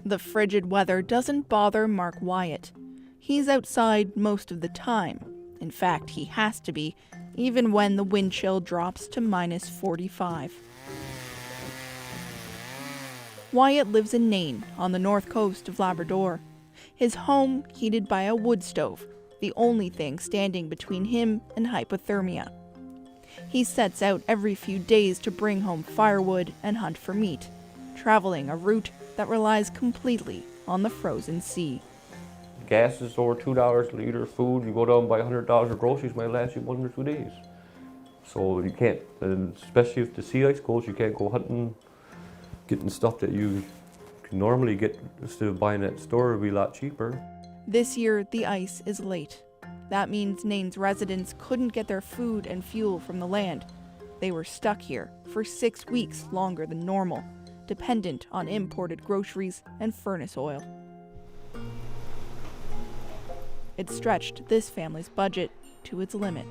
The frigid weather doesn't bother Mark Wyatt. He's outside most of the time. In fact, he has to be, even when the wind chill drops to minus 45. Wyatt lives in Nain, on the north coast of Labrador. His home heated by a wood stove, the only thing standing between him and hypothermia. He sets out every few days to bring home firewood and hunt for meat, traveling a route that relies completely on the frozen sea. Gas is over $2 a liter. Food, you go down and buy $100 of groceries, might last you 1 or 2 days. So you can't, and especially if the sea ice goes, you can't go hunting, getting stuff that you can normally get instead of buying at the store. It'll be a lot cheaper. This year, the ice is late. That means Nain's residents couldn't get their food and fuel from the land. They were stuck here for 6 weeks longer than normal, dependent on imported groceries and furnace oil. It stretched this family's budget to its limit.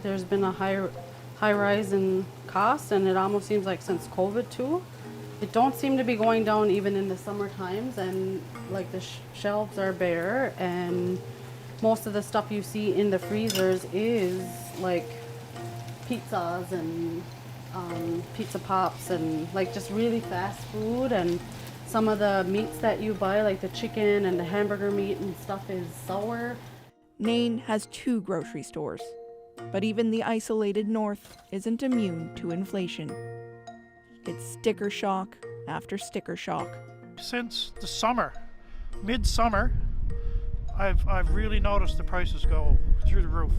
There's been a high rise in costs, and it almost seems like since COVID too. It don't seem to be going down even in the summer times, and like the shelves are bare, and most of the stuff you see in the freezers is like pizzas and pizza pops and like just really fast food, and some of the meats that you buy, like the chicken and the hamburger meat and stuff, is sour. Nain has 2 grocery stores, but even the isolated north isn't immune to inflation. It's sticker shock after sticker shock. Since the summer, mid-summer, I've really noticed the prices go through the roof.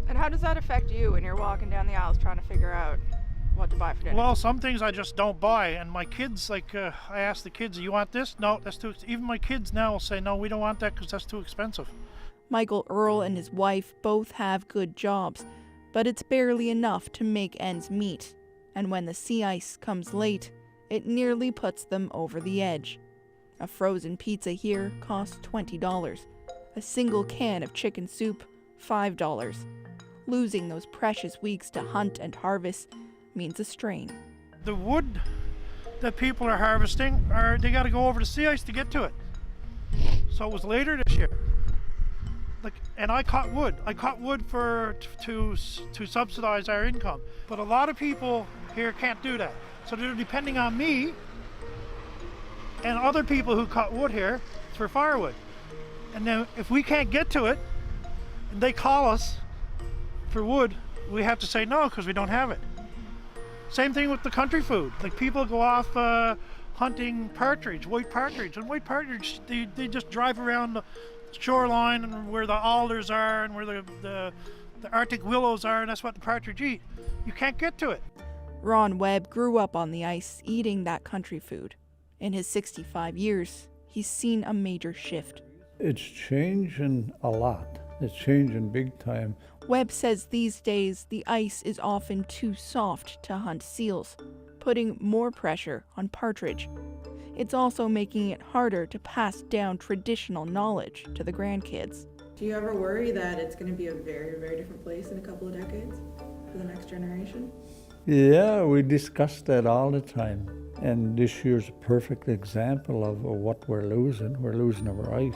And how does that affect you when you're walking down the aisles trying to figure out what to buy for dinner? Well, some things I just don't buy, and my kids, like, I ask the kids, you want this? No, that's too expensive. Even my kids now will say, no, we don't want that because that's too expensive. Michael Earl and his wife both have good jobs, but it's barely enough to make ends meet. And when the sea ice comes late, it nearly puts them over the edge. A frozen pizza here costs $20. A single can of chicken soup, $5. Losing those precious weeks to hunt and harvest means a strain. The wood that people are harvesting, they got to go over the sea ice to get to it. So it was later this year. And I caught wood. I caught wood to subsidize our income. But a lot of people here can't do that. So they're depending on me and other people who cut wood here for firewood. And then if we can't get to it, and they call us for wood, we have to say no because we don't have it. Same thing with the country food. Like, people go off hunting partridge, white partridge. And white partridge, they just drive around the shoreline and where the alders are and where the Arctic willows are, and that's what the partridge eat. You can't get to it. Ron Webb grew up on the ice eating that country food. In his 65 years, he's seen a major shift. It's changing a lot. It's changing big time. Webb says these days the ice is often too soft to hunt seals, putting more pressure on partridge. It's also making it harder to pass down traditional knowledge to the grandkids. Do you ever worry that it's going to be a very, very different place in a couple of decades for the next generation? Yeah, we discuss that all the time. And this year's a perfect example of what we're losing. We're losing our ice.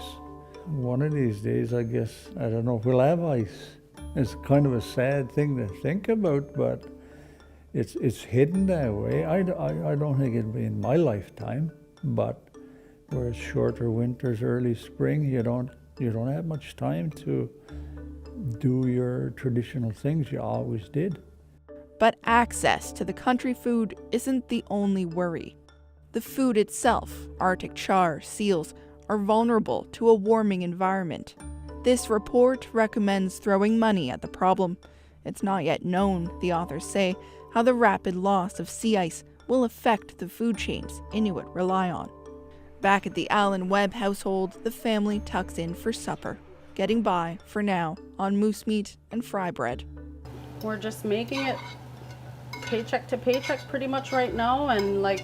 One of these days, I guess, I don't know if we'll have ice. It's kind of a sad thing to think about, but it's hidden that way. I don't think it'll be in my lifetime, but where it's shorter winters, early spring, you don't have much time to do your traditional things you always did. But access to the country food isn't the only worry. The food itself, Arctic char, seals, are vulnerable to a warming environment. This report recommends throwing money at the problem. It's not yet known, the authors say, how the rapid loss of sea ice will affect the food chains Inuit rely on. Back at the Allen Webb household, the family tucks in for supper, getting by, for now, on moose meat and fry bread. We're just making it paycheck to paycheck pretty much right now, and like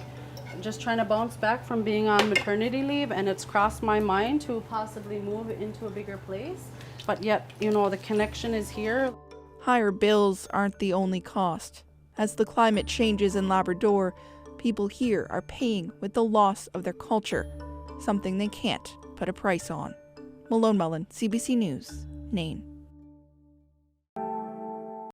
just trying to bounce back from being on maternity leave, and it's crossed my mind to possibly move into a bigger place, but yet, the connection is here. Higher bills aren't the only cost. As the climate changes in Labrador, people here are paying with the loss of their culture, something they can't put a price on. Malone Mullen, CBC News, Nain.